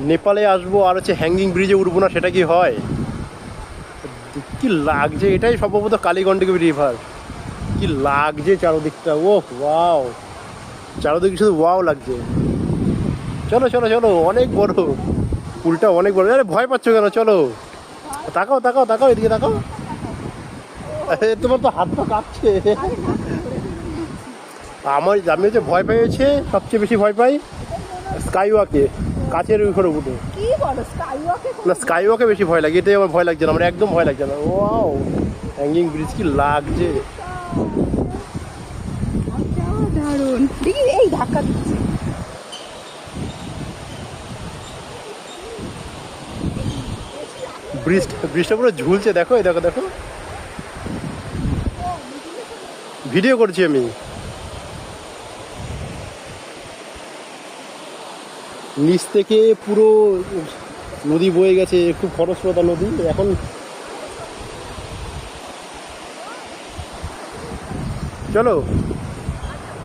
নেপালে আসবো আর হচ্ছে হ্যাঙ্গিং ব্রিজে উঠবো না, সেটা কি হয়? কি লাগছে, এটাই সম্ভবত কালীগণ্ডকী রিভার। কি লাগছে চারদিকটা, ও ওয়াও, চারদিকে শুধু ওয়াও লাগছে। চলো চলো চলো, অনেক বড় পুলটা, অনেক বড়। আরে ভয় পাচ্ছ কেন, চলো। তাকাও তাকাও তাকাও, এদিকে তাকাও। তোমার তো হাত পা কাঁপছে। আমি হচ্ছে ভয় পাই, হচ্ছে সবচেয়ে বেশি ভয় পাই স্কাই ওয়াকে, কাচের উপরে উঠে। কি বলো, স্কাইওয়াকে? না, স্কাই ওয়াকে বেশি ভয় লাগে, এটাই আমার ভয় লাগছে না, আমার একদম ভয় লাগছে না। ওয়াও, হ্যাঙ্গিং ব্রিজ কি লাগছে। দারুণ, দেখি এই ধাক্কা দিচ্ছে। ব্রিজটা পুরো ঝুলছে, দেখো এই দেখো দেখো, ভিডিও করছি আমি। নিচ থেকে পুরো নদী বয়ে গেছে, খুব খরস্রোতা নদী এখন। চলো।